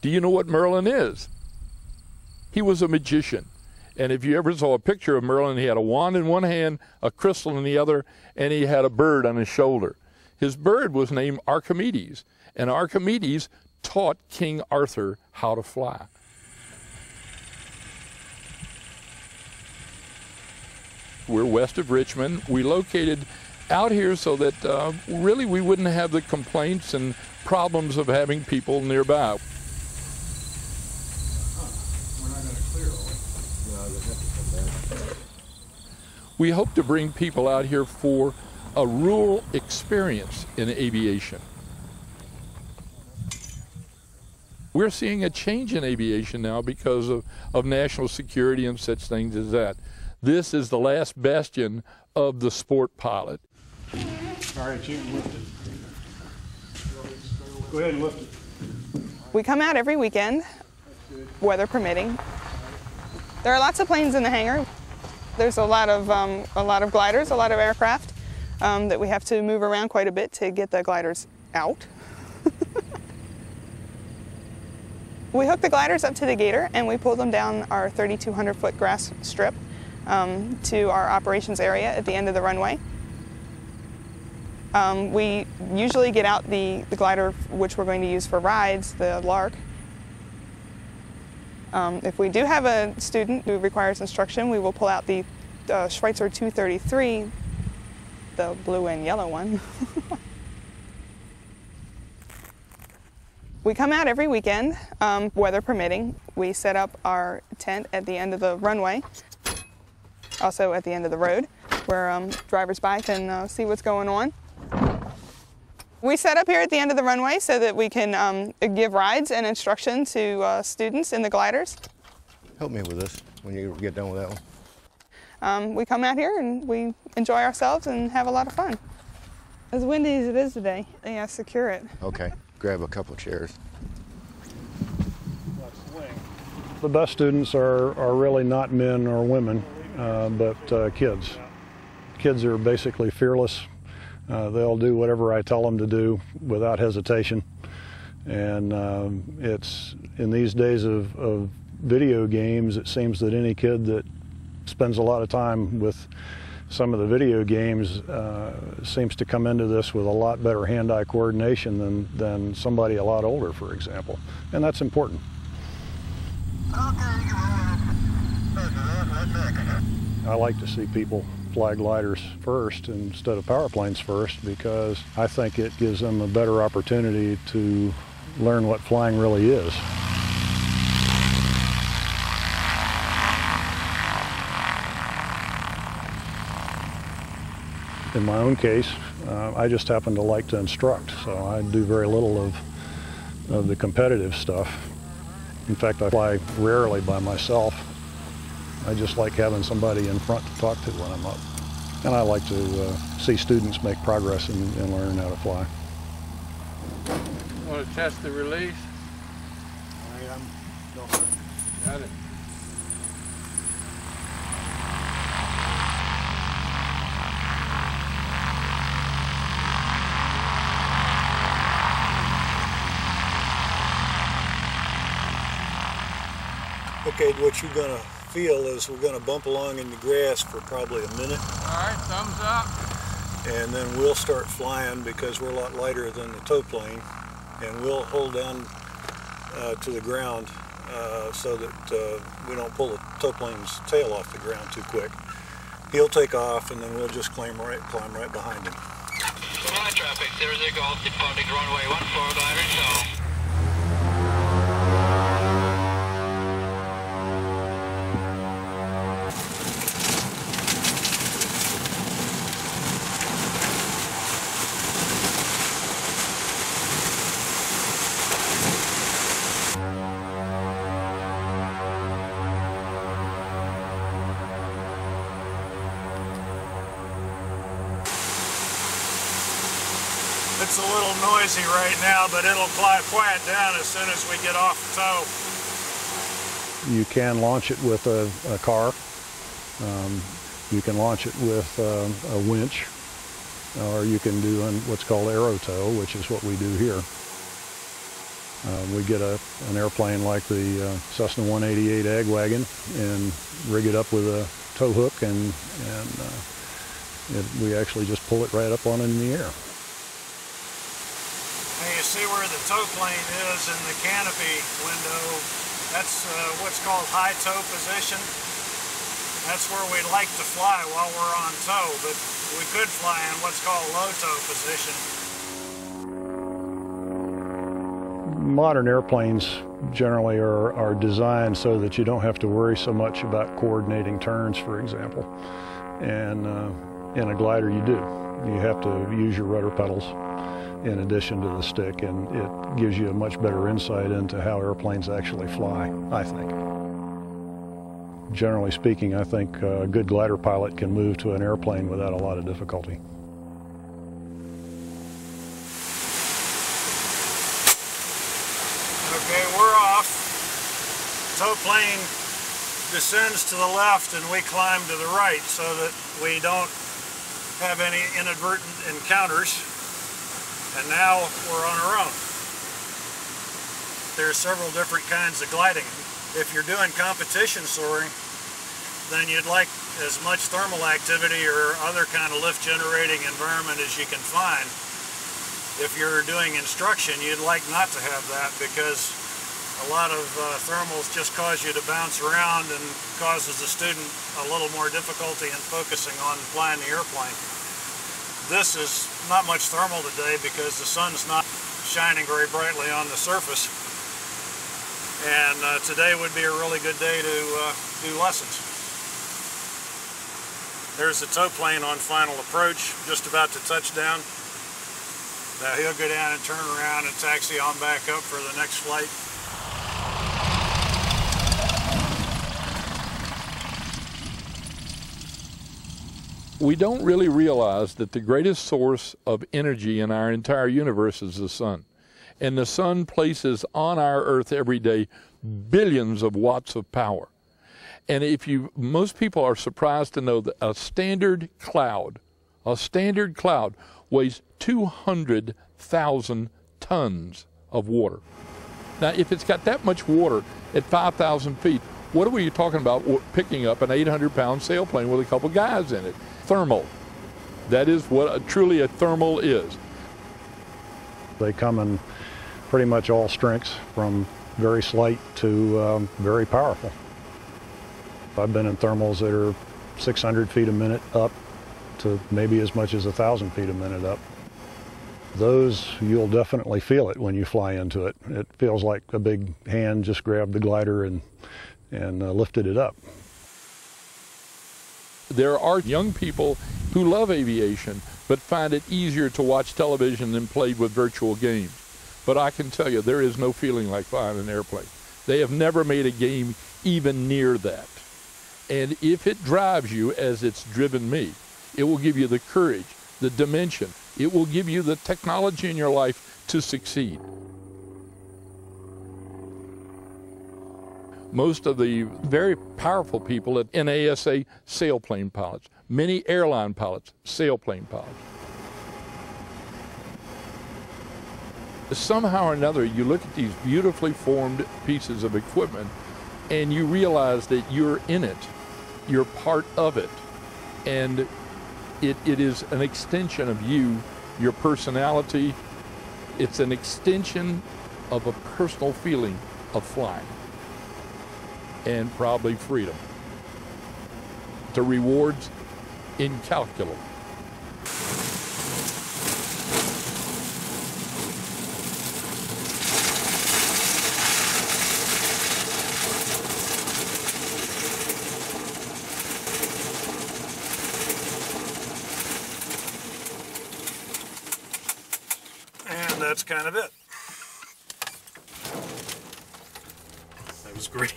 Do you know what Merlin is? He was a magician. And if you ever saw a picture of Merlin, he had a wand in one hand, a crystal in the other, and he had a bird on his shoulder. His bird was named Archimedes, and Archimedes taught King Arthur how to fly. We're west of Richmond. We located out here so that really we wouldn't have the complaints and problems of having people nearby. We hope to bring people out here for a rural experience in aviation. We're seeing a change in aviation now because of national security and such things as that. This is the last bastion of the sport pilot. All right, you can lift it. Go ahead and lift it. We come out every weekend, weather permitting. There are lots of planes in the hangar. There's a lot of gliders, a lot of aircraft that we have to move around quite a bit to get the gliders out. We hook the gliders up to the gator and we pull them down our 3,200-foot grass strip to our operations area at the end of the runway. We usually get out the glider which we're going to use for rides, the Lark. If we do have a student who requires instruction, we will pull out the Schweitzer 233, the blue and yellow one. We come out every weekend, weather permitting. We set up our tent at the end of the runway, also at the end of the road, where drivers by can see what's going on. We set up here at the end of the runway so that we can give rides and instruction to students in the gliders. Help me with this when you get done with that one. We come out here and we enjoy ourselves and have a lot of fun. As windy as it is today, yeah, secure it. Okay, grab a couple chairs. The best students are really not men or women, but kids. Kids are basically fearless. They'll do whatever I tell them to do without hesitation. And it's in these days of video games, it seems that any kid that spends a lot of time with some of the video games seems to come into this with a lot better hand-eye coordination than somebody a lot older, for example. And that's important. I like to see people fly gliders first instead of power planes first because I think it gives them a better opportunity to learn what flying really is. In my own case, I just happen to like to instruct, so I do very little of the competitive stuff. In fact, I fly rarely by myself. I just like having somebody in front to talk to when I'm up. And I like to see students make progress in learning how to fly. Want to test the release? All right, Got it. Okay, what you're going to feel is we're going to bump along in the grass for probably a minute. All right, thumbs up. And then we'll start flying because we're a lot lighter than the tow plane. And we'll hold down to the ground so that we don't pull the tow plane's tail off the ground too quick. He'll take off and then we'll just climb right behind him. Flight traffic, 00 Golf, departing runway 14, glider in show. It's a little noisy right now, but it'll quiet down as soon as we get off the tow. You can launch it with a car. You can launch it with a winch, or you can do what's called aero tow, which is what we do here. We get an airplane like the Cessna 188 Ag Wagon and rig it up with a tow hook, and we actually just pull it right up on in the air. Now you see where the tow plane is in the canopy window. That's what's called high tow position. That's where we'd like to fly while we're on tow, but we could fly in what's called low tow position. Modern airplanes generally are designed so that you don't have to worry so much about coordinating turns, for example. And in a glider you do. You have to use your rudder pedals in addition to the stick, and it gives you a much better insight into how airplanes actually fly, I think. Generally speaking, I think a good glider pilot can move to an airplane without a lot of difficulty. Okay, we're off. Tow plane descends to the left and we climb to the right so that we don't have any inadvertent encounters. And now we're on our own. There's several different kinds of gliding. If you're doing competition soaring, then you'd like as much thermal activity or other kind of lift generating environment as you can find. If you're doing instruction, you'd like not to have that, because a lot of thermals just cause you to bounce around and causes the student a little more difficulty in focusing on flying the airplane. This is not much thermal today because the sun's not shining very brightly on the surface. And today would be a really good day to do lessons. There's the tow plane on final approach, just about to touch down. Now he'll go down and turn around and taxi on back up for the next flight. We don't really realize that the greatest source of energy in our entire universe is the sun. And the sun places on our Earth every day billions of watts of power. And most people are surprised to know that a standard cloud weighs 200,000 tons of water. Now, if it's got that much water at 5,000 feet, what are we talking about picking up an 800-pound sailplane with a couple guys in it? Thermal. That is what truly a thermal is. They come in pretty much all strengths, from very slight to very powerful. I've been in thermals that are 600 feet a minute up to maybe as much as 1,000 feet a minute up. Those, you'll definitely feel it when you fly into it. It feels like a big hand just grabbed the glider and lifted it up. There are young people who love aviation but find it easier to watch television than play with virtual games. But I can tell you, there is no feeling like flying an airplane. They have never made a game even near that. And if it drives you as it's driven me, it will give you the courage, the dimension. It will give you the technology in your life to succeed. Most of the very powerful people at NASA, sailplane pilots. Many airline pilots, sailplane pilots. Somehow or another, you look at these beautifully formed pieces of equipment and you realize that you're in it. You're part of it. And it is an extension of you, your personality. It's an extension of a personal feeling of flying. And probably freedom. The rewards, incalculable. And that's kind of it. That was great.